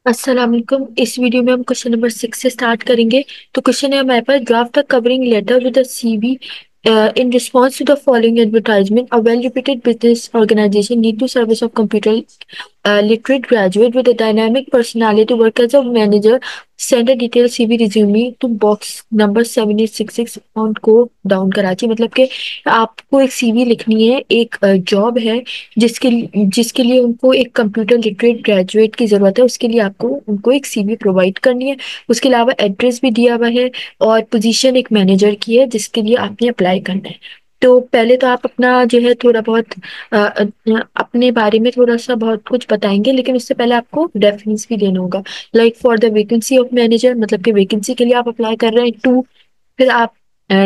السلام علیکم. اس ویڈیو میں ہم کوشچن نمبر 6 سے سٹارٹ کریں گے. تو کوشچن ہے ہمارے پاس draft a covering letter with a CV in response to the following advertisement. A well-reputed business organization need to service of computer literate graduate with a dynamic personality to work as a manager. Send a detailed CV resume to box number 7866 on کو down Karachi. مطلب کہ آپ کو ایک سی وی لکھنی ہے. ایک job ہے جس کے لیے ان کو ایک کمپیوٹر لٹریٹ گریجویٹ کی ضرورت ہے. اس کے لیے آپ کو ان کو ایک سی وی پرووائڈ کرنی ہے. اس کے علاوہ ایڈریس بھی دیا ہوا ہے اور پوزیشن ایک مینیجر کی ہے جس کے لیے آپ نے اپلائی کرنا ہے. تو پہلے تو آپ اپنا جو ہے تھوڑا بہت اپنے بارے میں تھوڑا سا بہت کچھ بتائیں گے, لیکن اس سے پہلے آپ کو ریفرنس بھی دینا ہوگا. Like for the vacancy of manager, مطلب کہ ویکنسی کے لیے آپ اپلائی کر رہے ہیں. ٹو, پھر آپ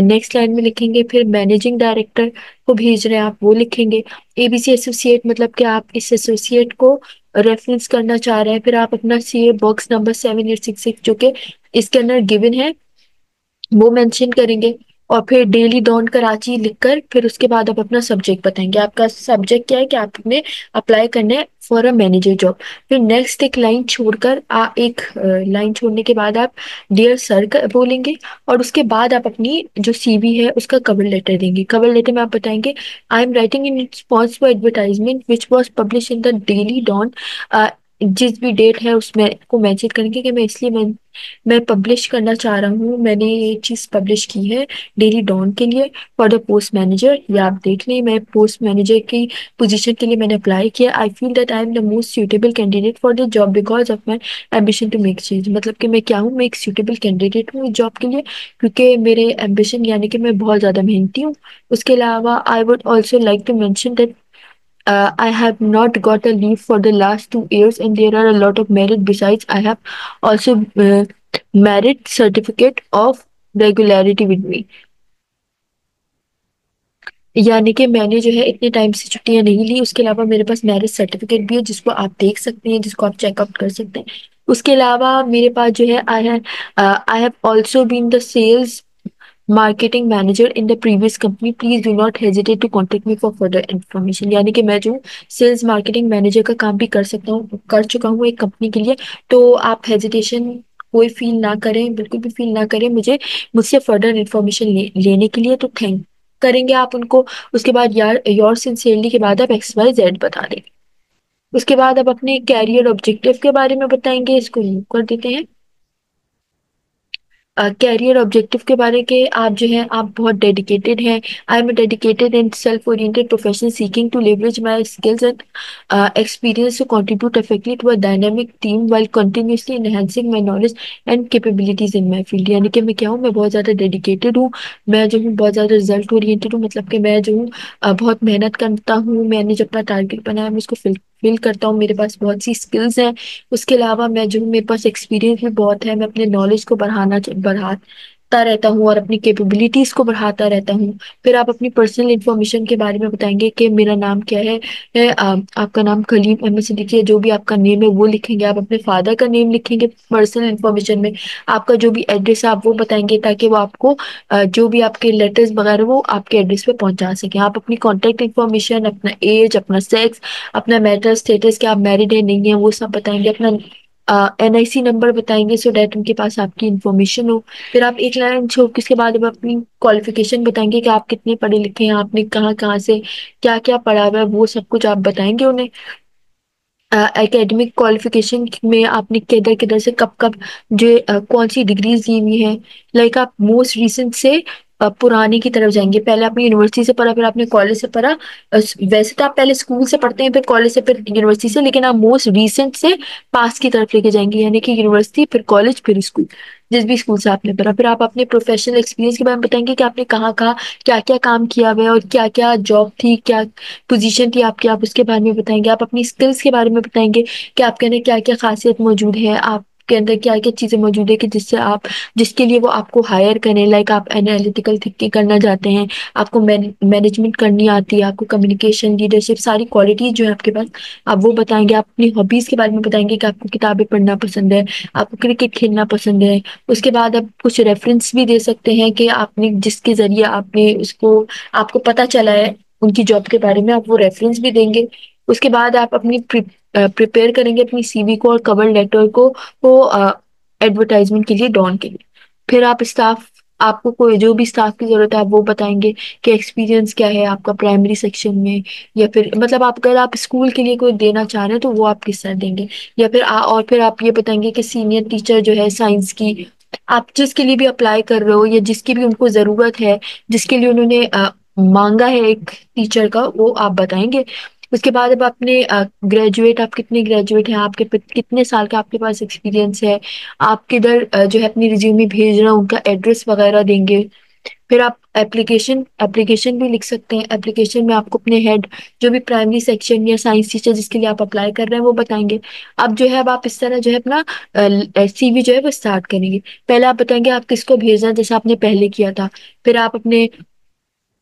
نیکسٹ لائن میں لکھیں گے پھر مینیجنگ ڈائریکٹر کو بھیج رہے ہیں آپ, وہ لکھیں گے. اے بی سی ایسوسیٹ, مطلب کہ آپ اس ایسوسیٹ کو ریفرنس کرنا چاہ رہے ہیں. پھر آپ اپنا سی اے باکس نمبر 7866 جو کہ اس کے اندر گیون ہے وہ مینشن کریں گے. اور پھر ڈیلی ڈان کراچی لکھ کر پھر اس کے بعد آپ اپنا سبجیکٹ بتائیں گے. آپ کا سبجیکٹ کیا ہے کہ آپ نے اپلائی کرنا ہے فار اے مینیجر جاب. پھر نیکسٹ ایک لائن چھوڑ کر ایک لائن چھوڑنے کے بعد آپ ڈیئر سر بولیں گے. اور اس کے بعد آپ اپنی جو سی وی ہے اس کا کور لیٹر دیں گے. کور لیٹر میں آپ بتائیں گے I am writing in response to advertisement which was publish in the daily Dawn. جس بھی ڈیٹ ہے اس میں کو مینشن کریں گے کہ میں اس لیے میں پبلش کرنا چاہ رہا ہوں, میں نے یہ چیز پبلش کی ہے ڈیلی ڈان کے لیے فار دا پوسٹ مینیجر. یا آپ دیکھ لیں میں پوسٹ مینیجر کی پوزیشن کے لیے میں نے اپلائی کیا. I feel that I am the most suitable candidate for the job because of my ambition to make change. مطلب کہ میں کیا ہوں, میں ایک سیوٹیبل کینڈیڈیٹ ہوں اس جاب کے لیے کیونکہ میرے ایمبیشن یعنی کہ میں بہت زیادہ محنتی ہوں. اس کے علاوہ I would also like to mention that I have not got a leave for the last 2 years and there are a lot of merit. Besides, I have also merit certificate of regularity with me. یعنی کہ میں نے جو ہے اتنے time سے چھٹیاں نہیں لی. اس کے علاوہ میرے پاس میرٹ سرٹیفکیٹ بھی ہے جس کو آپ دیکھ سکتے ہیں, جس کو آپ چیک آؤٹ کر سکتے ہیں. اس کے علاوہ میرے پاس جو ہے I have also been the sales marketing manager in the previous company. Please do not hesitate to contact me for further information. یعنی کہ میں جو سیلز مارکیٹنگ مینیجر کا کام بھی کر چکا ہوں ایک کمپنی کے لیے. تو آپ ہیزیٹیشن کوئی فیل نہ کریں, بالکل بھی فیل نہ کریں مجھ سے فردر انفارمیشن لینے کے لیے. تو تھینک کریں گے آپ ان کو. اس کے بعد یور سنسیئرلی کے بعد آپ ایکس وائی زیڈ بتا دیں گے. اس کے بعد آپ اپنے کیریئر آبجیکٹو کے بارے میں بتائیں گے. اس کو ریموو کر دیتے ہیں. کیریئر آبجیکٹو کے بارے کے آپ جو ہیں آپ بہت ڈیڈیکیٹڈ ہیں. I am a dedicated and self oriented professional seeking to leverage my skills and experience to contribute effectively to a dynamic team while continuously enhancing my knowledge and capabilities in my field. یعنی کہ میں کیا ہوں, میں بہت زیادہ dedicated ہوں. میں جو ہوں بہت زیادہ ریزلٹ اورینٹیڈ ہوں. مطلب کہ میں جو ہوں بہت محنت کرتا ہوں. میں نے جو اپنا ٹارگیٹ بنایا میں اس کو فل کرتا ہوں. میرے پاس بہت سی اسکلز ہیں. اس کے علاوہ میں جو ہوں میرے پاس ایکسپیرینس بھی بہت ہے. میں اپنے نالج کو بڑھاتا رہتا ہوں اور اپنی کیپیبلٹیز کو بڑھاتا رہتا ہوں. پھر آپ اپنی پرسنل انفارمیشن کے بارے میں بتائیں گے کہ میرا نام کیا ہے. آپ کا نام کلیم احمد صدیقی ہے. جو بھی آپ کا نیم ہے وہ لکھیں گے. آپ اپنے فادر کا نیم لکھیں گے پرسنل انفارمیشن میں. آپ کا جو بھی ایڈریس ہے آپ وہ بتائیں گے تاکہ وہ آپ کو جو بھی آپ کے لیٹرز وغیرہ وہ آپ کے ایڈریس پہ پہنچا سکیں. آپ اپنی کانٹیکٹ انفارمیشن, اپنا ایج, اپنا سیکس, اپنا میرٹل اسٹیٹس کہ آپ میرڈ ہیں نہیں ہیں وہ سب بتائیں گے. اپنا NIC نمبر بتائیں گے سو دیٹ ان کے پاس آپ کی انفارمیشن ہو. پھر آپ ایک لائن چھوڑ کے اس کے بعد اپنی کوالیفیکیشن بتائیں گے کہ آپ کتنے پڑھے لکھے ہیں, آپ نے کہاں سے کیا کیا پڑھا ہوا ہے وہ سب کچھ آپ بتائیں گے انہیں. اکیڈمک کوالیفیکیشن میں آپ نے کدھر سے کب جو کون سی ڈگریز لی ہوئی ہیں. لائک آپ موسٹ ریسنٹ سے پرانے کی طرف جائیں گے. پہلے آپ نے یونیورسٹی سے پڑھا, پھر آپ نے کالج سے پڑھا. ویسے تو آپ پہلے اسکول سے پڑھتے ہیں پھر کالج سے پھر یونیورسٹی سے, لیکن آپ موسٹ ریسنٹ سے پاس کی طرف لے کے جائیں گے. یعنی کہ یونیورسٹی پھر کالج پھر اسکول, جس بھی اسکول سے آپ نے پڑھا. پھر آپ اپنے پروفیشنل ایکسپیرینس کے بارے میں بتائیں گے کہ آپ نے کہاں کیا کیا کام کیا ہوا ہے اور کیا کیا جاب تھی, کیا پوزیشن تھی آپ کی, آپ اس کے بارے میں بتائیں گے. آپ اپنی اسکلس کے بارے میں بتائیں گے کہ آپ کے اندر کیا کیا خاصیت موجود ہے, آپ کے اندر کیا کیا چیزیں موجود ہے کہ جس کے لیے وہ آپ کو ہائر کریں. لائک آپ انالیٹیکل تھنکنگ کرنا چاہتے ہیں, آپ کو مینجمنٹ کرنی آتی ہے, آپ کو کمیونیکیشن, لیڈرشپ, ساری کوالٹیز جو ہے آپ کے پاس آپ وہ بتائیں گے. آپ اپنی ہابیز کے بارے میں بتائیں گے کہ آپ کو کتابیں پڑھنا پسند ہے, آپ کو کرکٹ کھیلنا پسند ہے. اس کے بعد آپ کچھ ریفرنس بھی دے سکتے ہیں کہ آپ نے جس کے ذریعے آپ کو پتا چلا ہے ان کی جاب کے بارے میں, آپ وہ ریفرنس بھی دیں گے. اس کے بعد آپ اپنی پریپیئر کریں گے اپنی سی وی کو اور کور لیٹر کو وہ ایڈورٹائزمنٹ کے لیے ڈون کے لیے. پھر آپ اسٹاف، آپ کو کوئی جو بھی اسٹاف کی ضرورت ہے آپ وہ بتائیں گے کہ ایکسپیرینس کیا ہے آپ کا پرائمری سیکشن میں، یا پھر مطلب آپ اگر آپ اسکول کے لیے کوئی دینا چاہ رہے ہیں تو وہ آپ کس طرح دیں گے. یا پھر اور پھر آپ یہ بتائیں گے کہ سینئر ٹیچر جو ہے سائنس کی، آپ جس کے لیے بھی اپلائی کر رہے ہو یا جس کی بھی ان کو ضرورت ہے، جس کے لیے انہوں نے مانگا ہے ایک ٹیچر کا، وہ آپ بتائیں گے. اس کے بعد اب اپنے گریجویٹ، آپ کتنے گریجویٹ ہیں، آپ کے کتنے سال کا آپ کے پاس ایکسپیرینس ہے، آپ کدھر جو ہے اپنی ریزیومی بھیج رہے ہیں ان کا ایڈریس وغیرہ دیں گے. پھر آپ اپلیکیشن بھی لکھ سکتے ہیں. اپلیکیشن میں آپ کو اپنے ہیڈ جو بھی پرائمری سیکشن یا سائنس ٹیچر جس کے لیے آپ اپلائی کر رہے ہیں وہ بتائیں گے. اب جو ہے اب آپ اس طرح جو ہے اپنا سی وی جو ہے وہ اسٹارٹ کریں گے. پہلے آپ بتائیں گے آپ کس کو بھیجنا ہے جیسے آپ نے پہلے کیا تھا. پھر آپ اپنے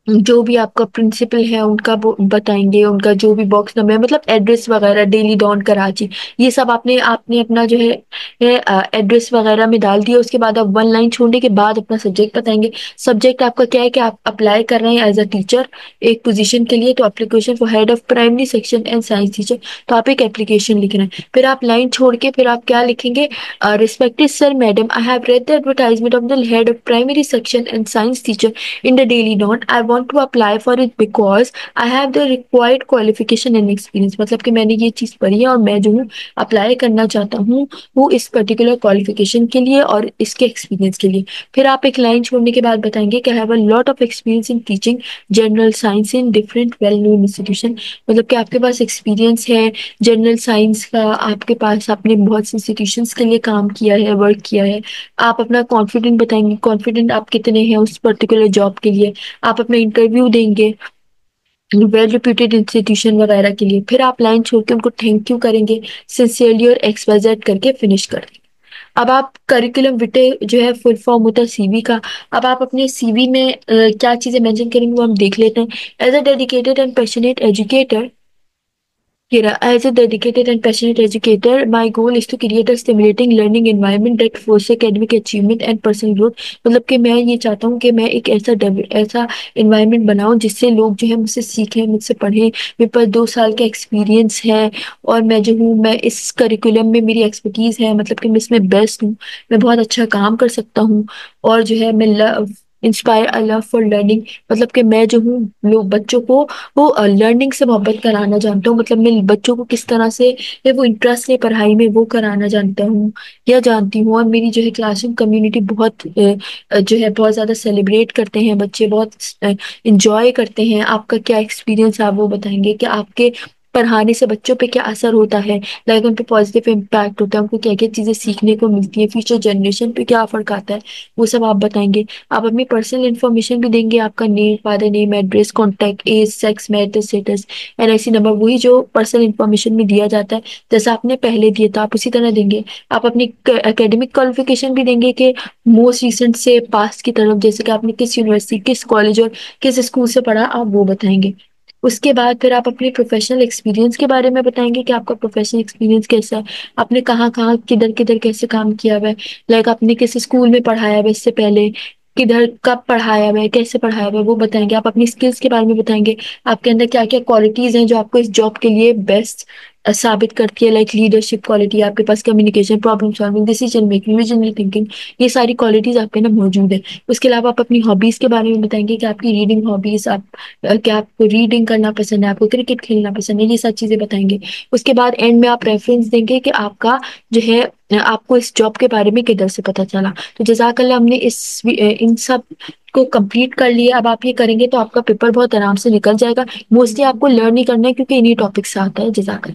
جو بھی آپ کا پرنسپل ہے ان کا بتائیں گے، ان کا جو بھی باکس نمبر ہے، مطلب ایڈریس وغیرہ، ڈیلی ڈان کراچی، یہ سب آپ نے اپنا جو ہے ایڈریس وغیرہ میں ڈال دیا. اس کے بعد آپ 1 لائن چھوڑنے کے بعد اپنا سبجیکٹ بتائیں گے. سبجیکٹ آپ کا کیا ہے کہ آپ اپلائی کر رہے ہیں ایز اے ٹیچر ایک پوزیشن کے لیے، تو application for head of primary section and science teacher, تو آپ ایک اپلیکیشن لکھ رہے ہیں. پھر آپ لائن چھوڑ کے پھر آپ کیا لکھیں گے، respected sir madam, I have read the advertisement of the head of primary section and science teacher in the daily note. I want to apply for it because I have the required qualification and experience. مطلب کہ میں نے یہ چیز پڑھی ہے اور میں جو ہوں اپلائی کرنا چاہتا ہوں وہ اس پرٹیکولر qualification کے لیے اور اس کے ایکسپیرینس کے لیے. پھر آپ ایک لائن چھوڑنے کے بعد بتائیں گے کہ I have a lot of experience in teaching general science in different well-known institution. مطلب کہ آپ کے پاس ایکسپیرینس ہے جنرل سائنس کا، آپ کے پاس آپ نے بہت سی انسٹیٹیوشنس کے لیے کام کیا ہے، ورک کیا ہے. آپ اپنا کانفیڈنٹ بتائیں گے، کانفیڈنٹ آپ کتنے ہیں اس پرٹیکولر جاب کے لیے. آپ اپنا انٹرویو دیں گے ویل ریپیوٹیڈ انسٹیٹیوشن وغیرہ کے لیے. پھر آپ لائن چھوڑ کے ان کو تھینک یو کریں گے سنسیئرلی اور XYZ کر کے فنش کر دیں گے. اب آپ کریکولم وٹے جو ہے فل فارم ہوتا ہے سی وی کا. اب آپ اپنے سی وی میں کیا چیزیں مینشن کریں گے وہ ہم دیکھ لیتے ہیں. As a dedicated and passionate educator, As a dedicated and passionate educator, my goal is to create a stimulating learning environment that fosters academic achievement and personal growth. مطلب کہ میں یہ چاہتا ہوں کہ میں ایک ایسا انوائرمنٹ بناؤں جس سے لوگ جو ہے مجھ سے سیکھیں، مجھ سے پڑھیں. میرے پاس 2 سال کا ایکسپیرینس ہے اور میں جو ہوں میں اس کریکولم میں میری ایکسپرٹیز ہے، مطلب کہ میں اس میں بیسٹ ہوں، میں بہت اچھا کام کر سکتا ہوں. اور جو ہے میں inspire I love for learning, مطلب کہ میں جو ہوں لوگ بچوں کو وہ لرننگ سے محبت کرانا جانتا ہوں. مطلب میں بچوں کو کس طرح سے وہ انٹرسٹ ہے پڑھائی میں وہ کرانا جانتا ہوں یا جانتی ہوں. اور میری جو ہے کلاس روم کمیونٹی بہت جو ہے بہت زیادہ سیلیبریٹ کرتے ہیں، بچے بہت انجوائے کرتے ہیں. آپ کا کیا ایکسپیرینس آپ وہ بتائیں گے کہ آپ کے پڑھانے سے بچوں پہ کیا اثر ہوتا ہے، لائک ان پہ پازیٹیو امپیکٹ ہوتا ہے، ان کو کیا کیا چیزیں سیکھنے کو ملتی ہیں، فیوچر جنریشن پہ کیا فرق آتا ہے، وہ سب آپ بتائیں گے. آپ اپنی پرسنل انفارمیشن بھی دیں گے، آپ کا name, father name, address, contact, age, sex, marital status, NIC number, وہی جو پرسنل انفارمیشن میں دیا جاتا ہے جیسا آپ نے پہلے دیا تھا آپ اسی طرح دیں گے. آپ اپنی اکیڈمک کوالیفیکیشن بھی دیں گے کہ موسٹ ریسنٹ سے پاسٹ کی طرف، جیسے کہ آپ نے کس یونیورسٹی، کس کالج اور کس اسکول سے پڑھا آپ وہ بتائیں گے. اس کے بعد پھر آپ اپنے پروفیشنل ایکسپیرینس کے بارے میں بتائیں گے کہ آپ کا پروفیشنل ایکسپیرینس کیسا ہے، آپ نے کہاں کہاں کدھر کدھر کیسے کام کیا ہوا ہے، لائک آپ نے کس اسکول میں پڑھایا ہوا ہے اس سے پہلے، کدھر کب پڑھایا ہوا ہے، کیسے پڑھایا ہوا ہے وہ بتائیں گے. آپ اپنی اسکلس کے بارے میں بتائیں گے، آپ کے اندر کیا کیا کوالٹیز ہیں جو آپ کو اس جاب کے لیے بیسٹ ثابت کرتی ہے، لائک لیڈرشپ کوالٹی، آپ کے پاس communication, problem solving, decision making, visionary thinking, یہ ساری کوالٹیز آپ کے اندر موجود ہے. اس کے علاوہ آپ اپنی ہابیز کے بارے میں بتائیں گے کہ آپ کی ریڈنگ ہابیز، آپ کیا آپ کو ریڈنگ کرنا پسند ہے، آپ کو کرکٹ کھیلنا پسند ہے، یہ ساری چیزیں بتائیں گے. اس کے بعد اینڈ میں آپ ریفرنس دیں گے کہ آپ کا جو ہے آپ کو اس جاب کے بارے میں کدھر سے پتہ چلا. تو جزاک اللہ، ہم نے ان سب کو کمپلیٹ کر لیا. اب آپ یہ کریں گے تو آپ کا پیپر بہت آرام سے نکل جائے گا. موسٹلی آپ کو لرن ہی کرنا ہے کیونکہ انہی ٹاپک سے آتا ہے. جزاک اللہ.